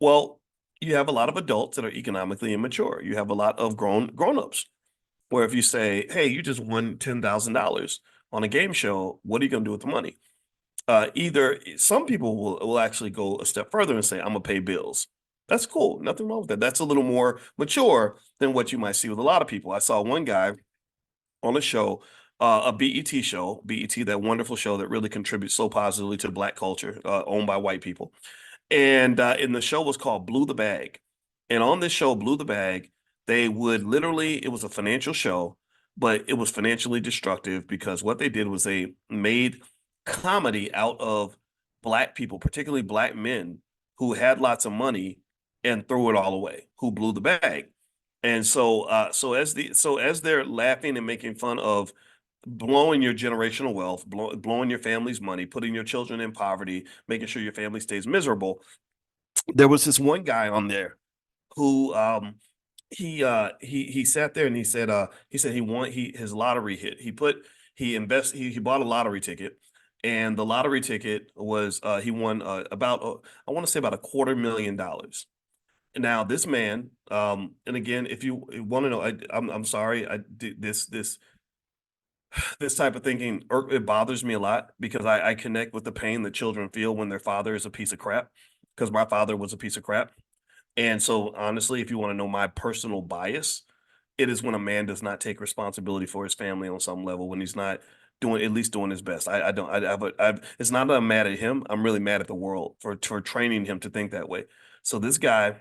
Well, you have a lot of adults that are economically immature. You have a lot of grown-ups where if you say, "Hey, you just won $10,000 on a game show, what are you going to do with the money?" Either some people will actually go a step further and say, "I'm gonna pay bills." That's cool. Nothing wrong with that. That's a little more mature than what you might see with a lot of people. I saw one guy on a show, a BET show, BET, that wonderful show that really contributes so positively to Black culture, owned by white people. And the show was called Blew the Bag. And on this show, Blew the Bag, they would literally, it was a financial show, but it was financially destructive because what they did was they made comedy out of Black people, particularly Black men who had lots of money and threw it all away, who blew the bag. And so as they're laughing and making fun of blowing your generational wealth, blowing your family's money, putting your children in poverty, making sure your family stays miserable, there was this one guy on there who he sat there and he said he won his lottery hit. He bought a lottery ticket, and the lottery ticket was he won about I want to say about $250,000. Now this man, and again, if you want to know, I'm sorry, this type of thinking, it bothers me a lot because I connect with the pain that children feel when their father is a piece of crap. Because my father was a piece of crap. And so, honestly, if you want to know my personal bias, it is when a man does not take responsibility for his family on some level, when he's not doing at least doing his best. I don't. It's not that I'm mad at him. I'm really mad at the world for training him to think that way. So this guy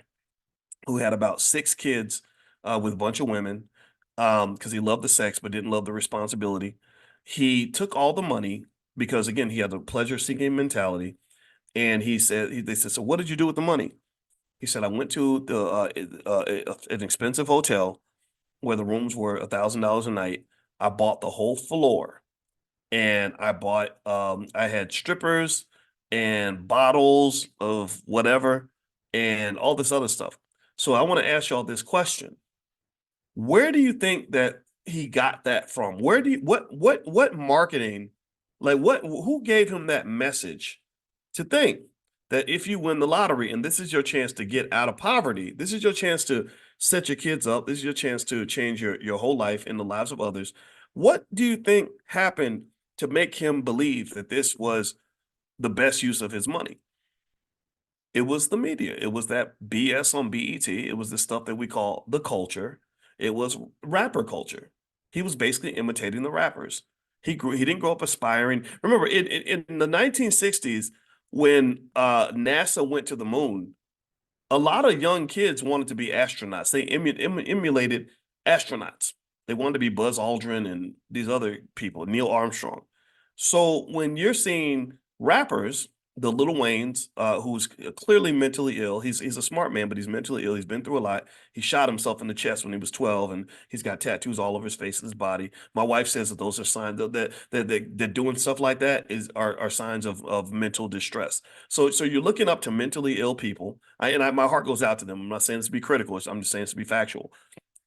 who had about six kids with a bunch of women, because he loved the sex but didn't love the responsibility. He took all the money because again he had a pleasure-seeking mentality, and they said, "So what did you do with the money?" He said, "I went to an expensive hotel where the rooms were $1,000 a night. I bought the whole floor, and I had strippers and bottles of whatever and all this other stuff." So I want to ask y'all this question: where do you think that he got that from? Where do you what marketing, like who gave him that message to think that if you win the lottery and this is your chance to get out of poverty, this is your chance to set your kids up, this is your chance to change your whole life and the lives of others. What do you think happened to make him believe that this was the best use of his money? It was the media. It was that BS on BET. It was the stuff that we call the culture. It was rapper culture. He was basically imitating the rappers. He didn't grow up aspiring. Remember, in the 1960s, when NASA went to the moon, a lot of young kids wanted to be astronauts. They emulated astronauts. They wanted to be Buzz Aldrin and these other people, Neil Armstrong. So when you're seeing rappers, the Little Waynes, who's clearly mentally ill, he's a smart man, but he's mentally ill. He's been through a lot. He shot himself in the chest when he was 12, and he's got tattoos all over his face and his body. My wife says that those are signs that doing stuff like that are signs of mental distress. So you're looking up to mentally ill people, my heart goes out to them. I'm not saying this to be critical. I'm just saying this to be factual.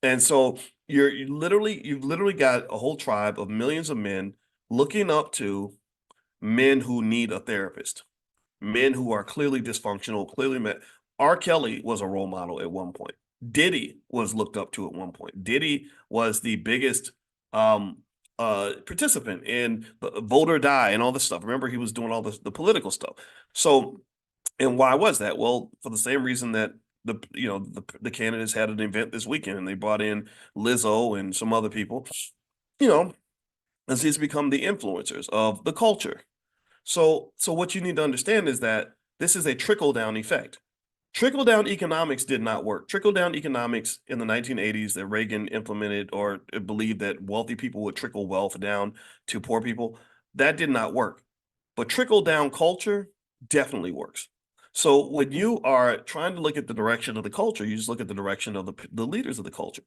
And so you've literally got a whole tribe of millions of men looking up to men who need a therapist, men who are clearly dysfunctional, clearly met. R. Kelly was a role model at one point. Diddy was looked up to at one point. Diddy was the biggest participant in Vote or Die and all this stuff. Remember, he was doing all the political stuff. So, and why was that? Well, for the same reason that the candidates had an event this weekend and they brought in Lizzo and some other people, you know, as he's become the influencers of the culture. So what you need to understand is that this is a trickle down effect. Trickle down economics did not work. Trickle down economics in the 1980s that Reagan implemented or believed that wealthy people would trickle wealth down to poor people, that did not work. But trickle down culture definitely works. So when you are trying to look at the direction of the culture, you just look at the direction of the leaders of the culture.